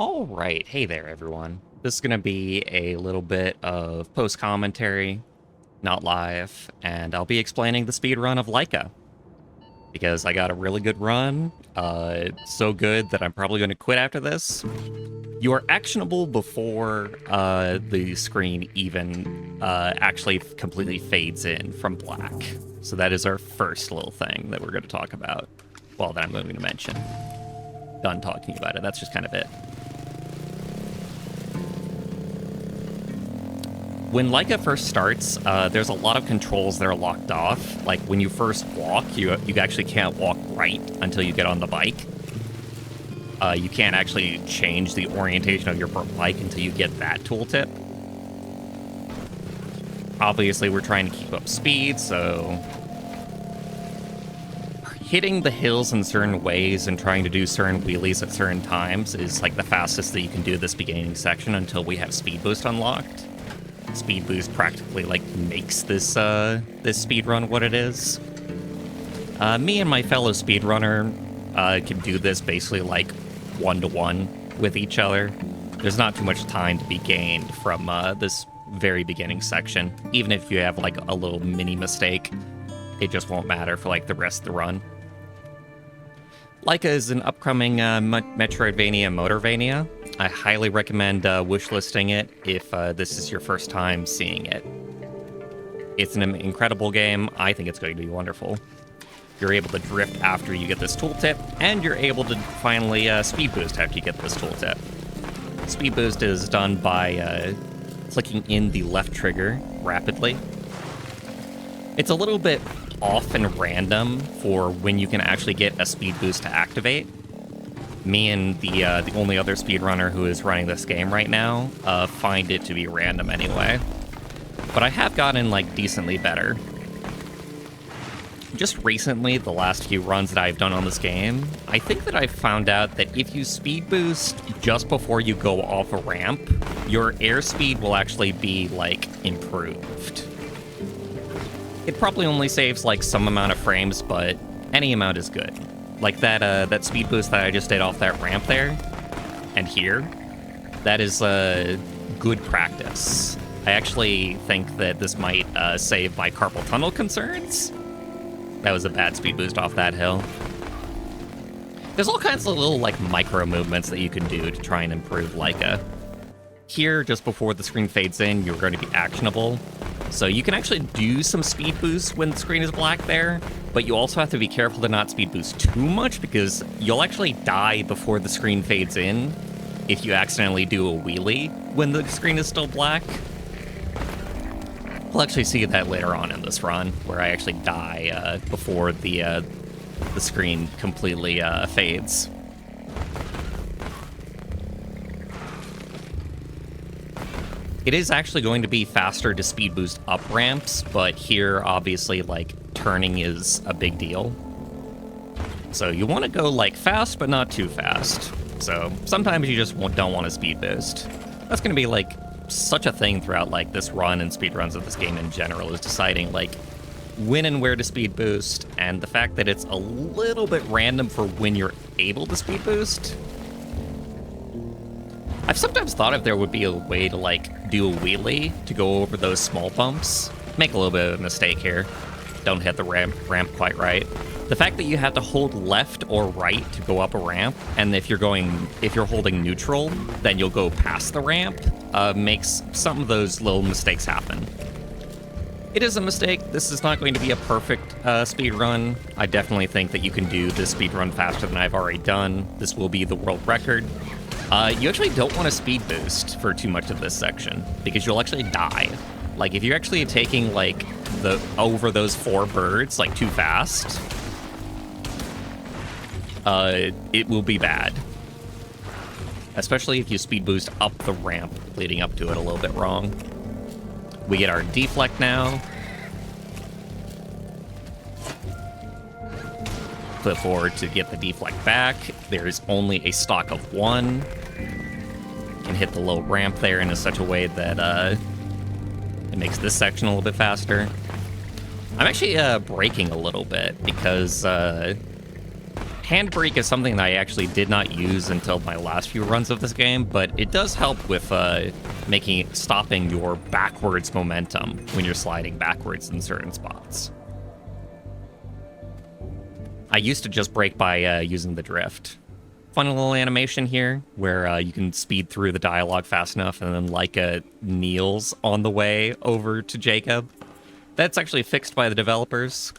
All right, hey there, everyone. This is going to be a little bit of post commentary, not live, and I'll be explaining the speed run of Laika because I got a really good run. So good that I'm probably going to quit after this. You are actionable before the screen even actually completely fades in from black. So that is our first little thing that we're going to talk about. Well, that I'm going to mention. Done talking about it. That's just kind of it. When Laika first starts, there's a lot of controls that are locked off. Like when you first walk, you actually can't walk right until you get on the bike. You can't actually change the orientation of your bike until you get that tooltip. Obviously, we're trying to keep up speed, so hitting the hills in certain ways and trying to do certain wheelies at certain times is like the fastest that you can do this beginning section until we have speed boost unlocked. Speed boost practically like makes this this speed run what it is. Me and my fellow speedrunner can do this basically like 1-to-1 with each other. There's not too much time to be gained from this very beginning section. Even if you have like a little mini mistake, it just won't matter for like the rest of the run. Laika is an upcoming Metroidvania Motorvania. I highly recommend wishlisting it if this is your first time seeing it. It's an incredible game. I think it's going to be wonderful. You're able to drift after you get this tooltip, and you're able to finally speed boost after you get this tooltip. Speed boost is done by clicking in the left trigger rapidly. It's a little bit off and random for when you can actually get a speed boost to activate. Me and the only other speedrunner who is running this game right now find it to be random anyway. But I have gotten like decently better. Just recently, the last few runs that I've done on this game, I think that I've found out that if you speed boost just before you go off a ramp, your airspeed will actually be like improved. It probably only saves like some amount of frames, but any amount is good. Like that speed boost that I just did off that ramp there, and here, that is good practice. I actually think that this might save my carpal tunnel concerns. That was a bad speed boost off that hill. There's all kinds of little like micro movements that you can do to try and improve Laika. Here, just before the screen fades in, you're going to be actionable. So you can actually do some speed boosts when the screen is black there, but you also have to be careful to not speed boost too much because you'll actually die before the screen fades in if you accidentally do a wheelie when the screen is still black. We'll actually see that later on in this run, where I actually die before the screen completely fades. It is actually going to be faster to speed boost up ramps, but here, obviously, like, turning is a big deal. So you want to go, like, fast, but not too fast. So sometimes you just don't want to speed boost. That's going to be, like, such a thing throughout, like, this run and speed runs of this game in general, is deciding, like, when and where to speed boost, and the fact that it's a little bit random for when you're able to speed boost. I've sometimes thought if there would be a way to, like, do a wheelie to go over those small bumps. Make a little bit of a mistake here. Don't hit the ramp quite right. The fact that you have to hold left or right to go up a ramp, and if you're holding neutral, then you'll go past the ramp, makes some of those little mistakes happen. It is a mistake. This is not going to be a perfect speed run. I definitely think that you can do this speed run faster than I've already done. This will be the world record. You actually don't want to speed boost for too much of this section, because you'll actually die. Like, if you're actually taking, like, over those 4 birds, like, too fast, it will be bad. Especially if you speed boost up the ramp, leading up to it a little bit wrong. We get our deflect now. Flip forward to get the deflect back. There's only a stock of 1. Can hit the low ramp there in such a way that it makes this section a little bit faster. I'm actually braking a little bit because Handbrake is something that I actually did not use until my last few runs of this game, but it does help with stopping your backwards momentum when you're sliding backwards in certain spots. I used to just brake by using the drift. Fun little animation here where you can speed through the dialogue fast enough and then Laika kneels on the way over to Jacob. That's actually fixed by the developers.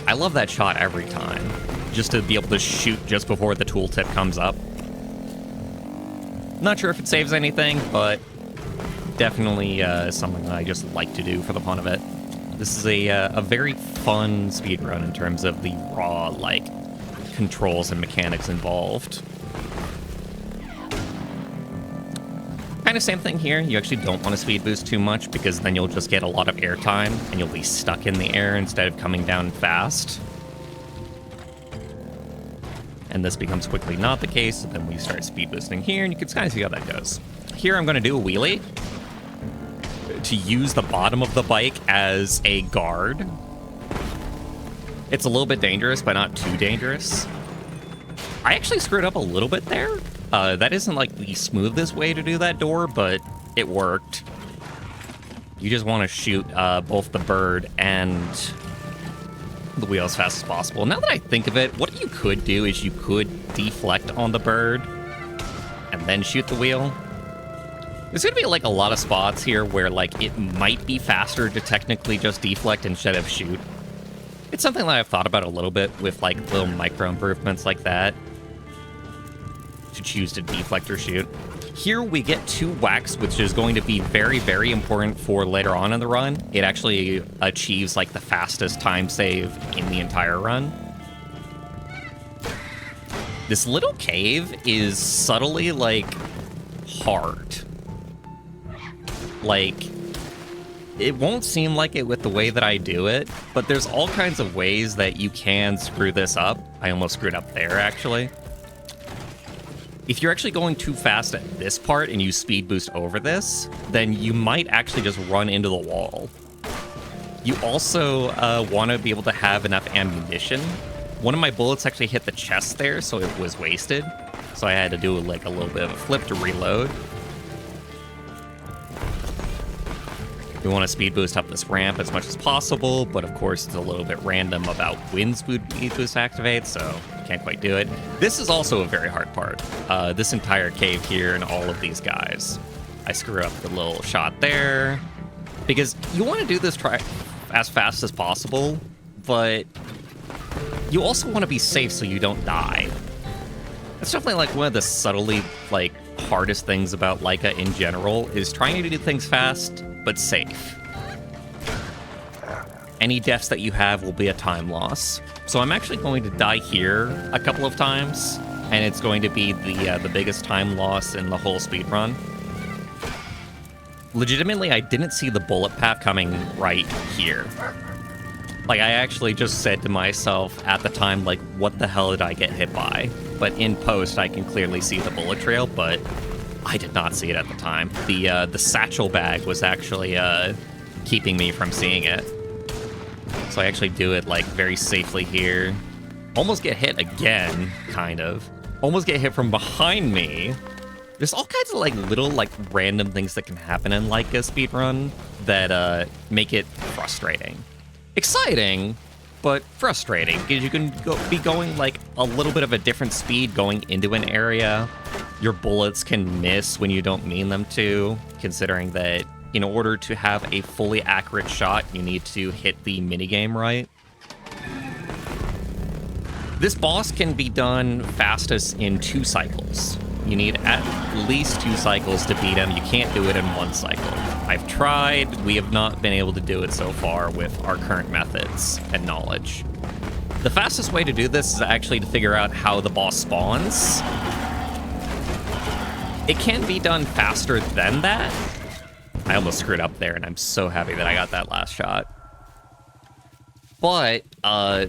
I love that shot every time, just to be able to shoot just before the tooltip comes up. Not sure if it saves anything, but definitely something that I just like to do for the fun of it. This is a very fun speedrun in terms of the raw, like, controls and mechanics involved. Kind of same thing here. You actually don't want to speed boost too much because then you'll just get a lot of airtime and you'll be stuck in the air instead of coming down fast. And this becomes quickly not the case, so then we start speed boosting here and you can kind of see how that goes. Here I'm going to do a wheelie to use the bottom of the bike as a guard. It's a little bit dangerous, but not too dangerous. I actually screwed up a little bit there. That isn't like the smoothest way to do that door, but it worked. You just want to shoot both the bird and the wheel as fast as possible. Now that I think of it, what you could do is you could deflect on the bird and then shoot the wheel. There's gonna be like a lot of spots here where like it might be faster to technically just deflect instead of shoot. It's something that I've thought about a little bit with like little micro improvements like that, to choose to deflect or shoot. Here we get 2 whacks, which is going to be very, very important for later on in the run. It actually achieves like the fastest time save in the entire run. This little cave is subtly like hard. Like, it won't seem like it with the way that I do it, but there's all kinds of ways that you can screw this up. I almost screwed up there, actually. If you're actually going too fast at this part and you speed boost over this, then you might actually just run into the wall. You also want to be able to have enough ammunition. One of my bullets actually hit the chest there, so it was wasted. So I had to do like a little bit of a flip to reload. We want to speed boost up this ramp as much as possible, but of course it's a little bit random about when speed boost activates, so can't quite do it. This is also a very hard part. This entire cave here and all of these guys. I screw up the little shot there, because you want to do this as fast as possible, but you also want to be safe so you don't die. That's definitely like one of the subtly like hardest things about Laika in general, is trying to do things fast but safe. Any deaths that you have will be a time loss. So I'm actually going to die here a couple of times, and it's going to be the biggest time loss in the whole speedrun. Legitimately, I didn't see the bullet path coming right here. Like, I actually just said to myself at the time, like, what the hell did I get hit by? But in post, I can clearly see the bullet trail, but I did not see it at the time. The satchel bag was actually keeping me from seeing it. So I actually do it like very safely here. Almost get hit again, kind of. Almost get hit from behind me. There's all kinds of like little like random things that can happen in like a speedrun that make it frustrating. Exciting, but frustrating, because you can be going like a little bit of a different speed going into an area. Your bullets can miss when you don't mean them to, considering that in order to have a fully accurate shot, you need to hit the minigame right. This boss can be done fastest in 2 cycles. You need at least 2 cycles to beat him. You can't do it in 1 cycle. I've tried. We have not been able to do it so far with our current methods and knowledge. The fastest way to do this is actually to figure out how the boss spawns. It can be done faster than that. I almost screwed up there, and I'm so happy that I got that last shot. But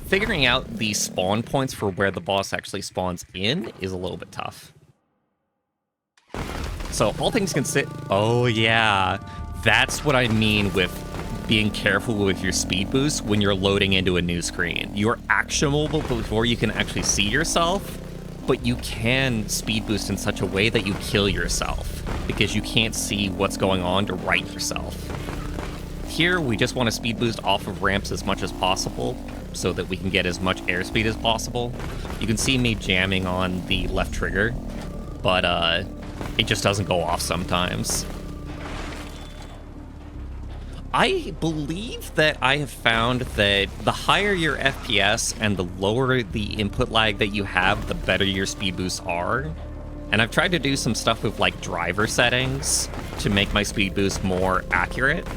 figuring out the spawn points for where the boss actually spawns in is a little bit tough. So all things considered, oh yeah, that's what I mean with being careful with your speed boost when you're loading into a new screen. You're actionable before you can actually see yourself, but you can speed boost in such a way that you kill yourself because you can't see what's going on to right yourself. Here, we just want to speed boost off of ramps as much as possible so that we can get as much airspeed as possible. You can see me jamming on the left trigger, but it just doesn't go off sometimes. I believe that I have found that the higher your FPS and the lower the input lag that you have, the better your speed boosts are. And I've tried to do some stuff with like driver settings to make my speed boost more accurate,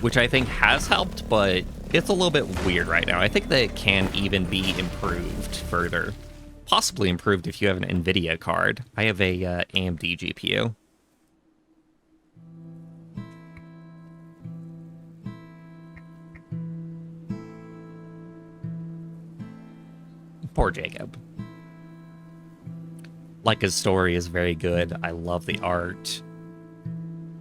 which I think has helped, but it's a little bit weird right now. I think that it can even be improved further. Possibly improved if you have an NVIDIA card. I have a AMD GPU. Poor Jacob. Laika's story is very good. I love the art.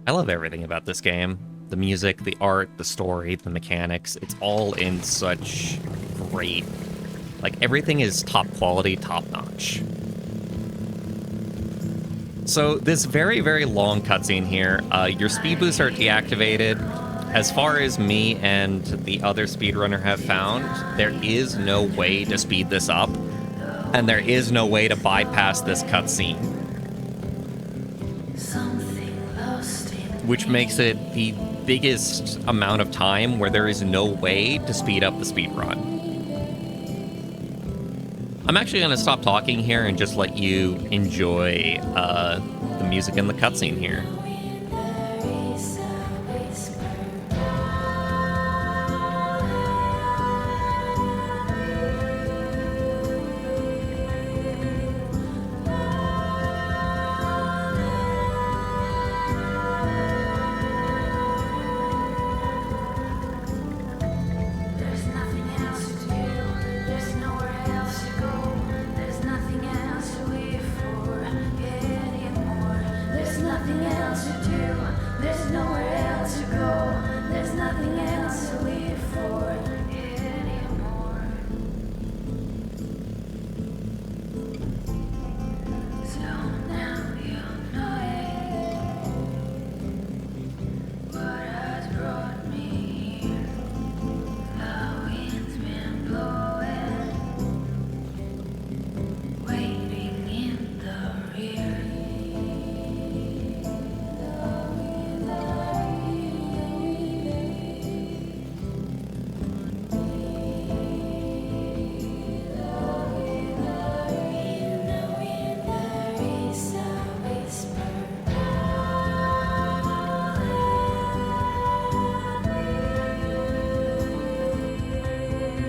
I love everything about this game. The music, the art, the story, the mechanics. It's all in such great... Like, everything is top quality, top notch. So, this very, very long cutscene here. Your speed boosts are deactivated. As far as me and the other speedrunner have found, there is no way to speed this up, and there is no way to bypass this cutscene. Which makes it the biggest amount of time where there is no way to speed up the speedrun. I'm actually going to stop talking here and just let you enjoy the music and the cutscene here.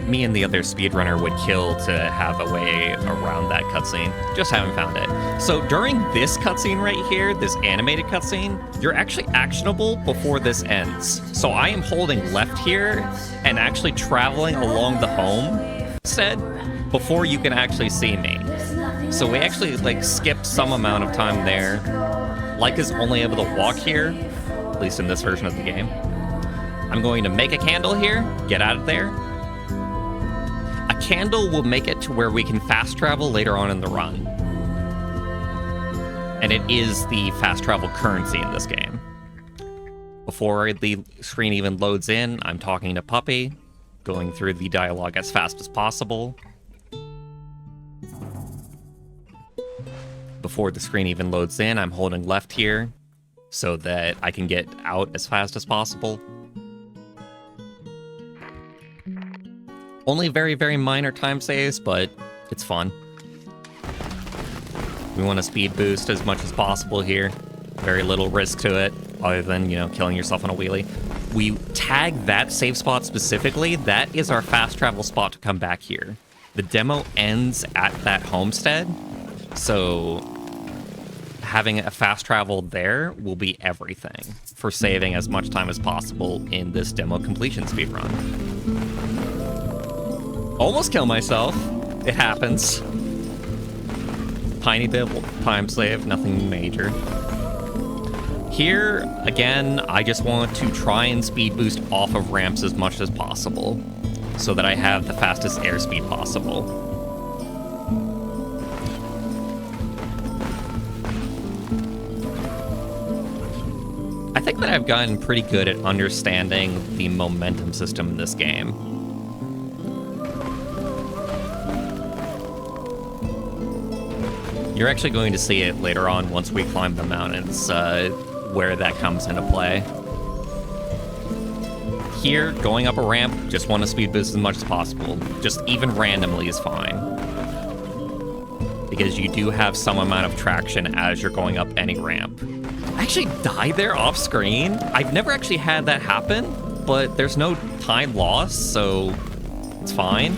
Me and the other speedrunner would kill to have a way around that cutscene. Just haven't found it. So during this cutscene right here, this animated cutscene, you're actually actionable before this ends. So I am holding left here and actually traveling along the homestead before you can actually see me. So we actually like skip some amount of time there. Laika's only able to walk here, at least in this version of the game. I'm going to make a candle here, get out of there. A candle will make it to where we can fast travel later on in the run. And it is the fast travel currency in this game. Before the screen even loads in, I'm talking to Puppy, going through the dialogue as fast as possible. Before the screen even loads in, I'm holding left here so that I can get out as fast as possible. Only very, very minor time saves, but it's fun. We want to speed boost as much as possible here. Very little risk to it, other than, you know, killing yourself on a wheelie. We tag that save spot specifically. That is our fast travel spot to come back here. The demo ends at that homestead, so having a fast travel there will be everything for saving as much time as possible in this demo completion speedrun. Almost kill myself. It happens. Tiny bit time save, nothing major. Here, again, I just want to try and speed boost off of ramps as much as possible, so that I have the fastest airspeed possible. I think that I've gotten pretty good at understanding the momentum system in this game. You're actually going to see it later on once we climb the mountains, where that comes into play. Here, going up a ramp, just want to speed boost as much as possible. Just even randomly is fine. Because you do have some amount of traction as you're going up any ramp. I actually died there off screen. I've never actually had that happen, but there's no time loss, so it's fine.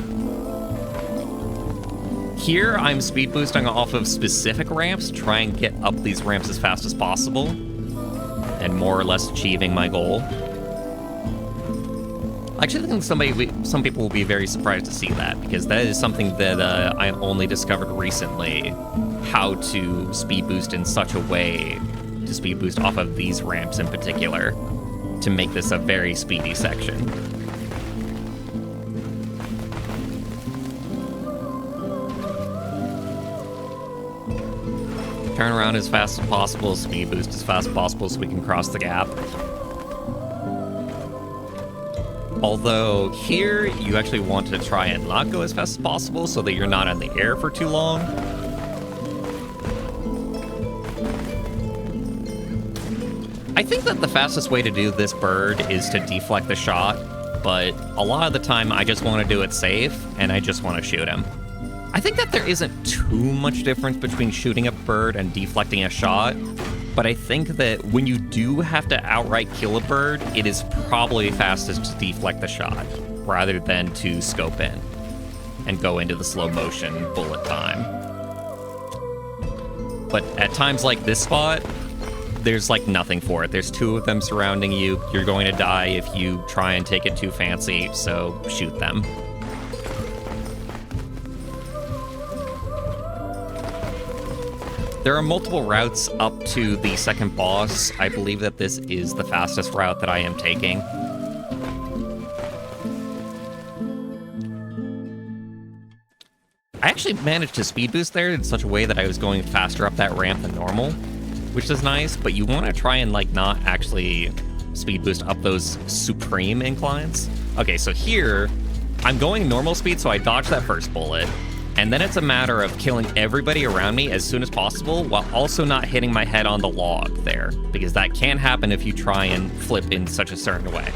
Here, I'm speed boosting off of specific ramps to try and get up these ramps as fast as possible, and more or less achieving my goal. I actually think some people will be very surprised to see that, because that is something that I only discovered recently, how to speed boost in such a way to speed boost off of these ramps in particular, to make this a very speedy section. Turn around as fast as possible, speed boost as fast as possible so we can cross the gap. Although here, you actually want to try and not go as fast as possible so that you're not in the air for too long. I think that the fastest way to do this bird is to deflect the shot, but a lot of the time I just want to do it safe, and I just want to shoot him. I think that there isn't too much difference between shooting a bird and deflecting a shot, but I think that when you do have to outright kill a bird, it is probably fastest to deflect the shot, rather than to scope in and go into the slow motion bullet time. But at times like this spot, there's like nothing for it. There's two of them surrounding you. You're going to die if you try and take it too fancy, so shoot them. There are multiple routes up to the second boss. I believe that this is the fastest route that I am taking. I actually managed to speed boost there in such a way that I was going faster up that ramp than normal, which is nice, but you want to try and like not actually speed boost up those supreme inclines. Okay, so here, I'm going normal speed, so I dodge that first bullet. And then it's a matter of killing everybody around me as soon as possible while also not hitting my head on the log there, because that can happen if you try and flip in such a certain way.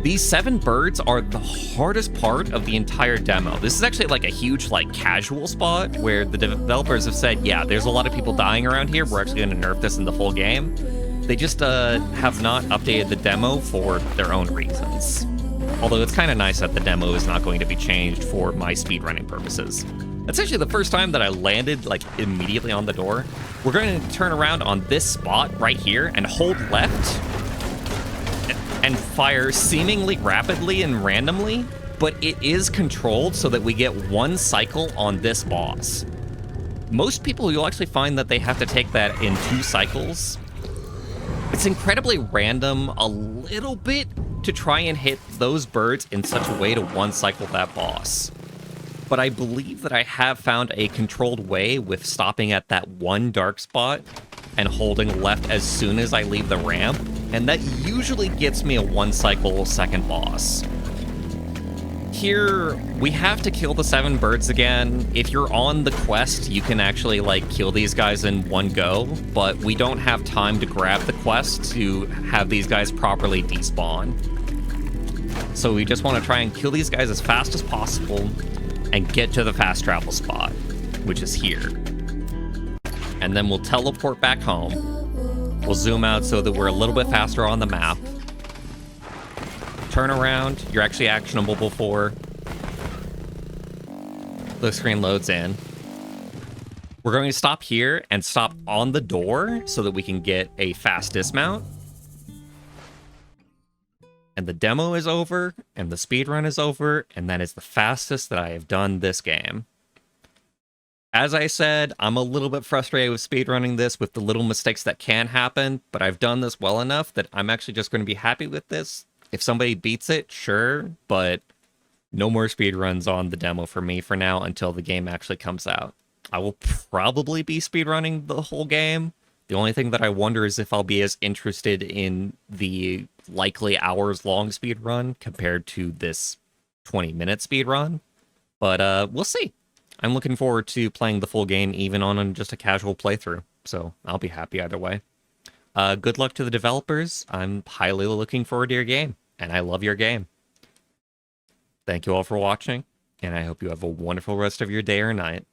These 7 birds are the hardest part of the entire demo. This is actually like a huge like casual spot where the developers have said, yeah, there's a lot of people dying around here. We're actually going to nerf this in the full game. They just have not updated the demo for their own reasons. Although it's kind of nice that the demo is not going to be changed for my speedrunning purposes. That's actually the first time that I landed like immediately on the door. We're going to turn around on this spot right here and hold left and fire seemingly rapidly and randomly, but it is controlled so that we get 1 cycle on this boss. Most people, you'll actually find that they have to take that in 2 cycles. It's incredibly random a little bit to try and hit those birds in such a way to 1 cycle that boss. But I believe that I have found a controlled way with stopping at that 1 dark spot and holding left as soon as I leave the ramp, and that usually gets me a 1 cycle second boss. Here, we have to kill the 7 birds again. If you're on the quest, you can actually like kill these guys in 1 go, but we don't have time to grab the quest to have these guys properly despawn. So we just want to try and kill these guys as fast as possible and get to the fast travel spot, which is here. And then we'll teleport back home. We'll zoom out so that we're a little bit faster on the map. Turn around, you're actually actionable before the screen loads in. We're going to stop here and stop on the door so that we can get a fast dismount. And the demo is over, and the speedrun is over, and that is the fastest that I have done this game. As I said, I'm a little bit frustrated with speedrunning this with the little mistakes that can happen, but I've done this well enough that I'm actually just going to be happy with this. If somebody beats it, sure, but no more speedruns on the demo for me for now until the game actually comes out. I will probably be speedrunning the whole game. The only thing that I wonder is if I'll be as interested in the likely hours-long speedrun compared to this 20-minute speedrun. But we'll see. I'm looking forward to playing the full game even on just a casual playthrough, so I'll be happy either way. Good luck to the developers. I'm highly looking forward to your game, and I love your game. Thank you all for watching, and I hope you have a wonderful rest of your day or night.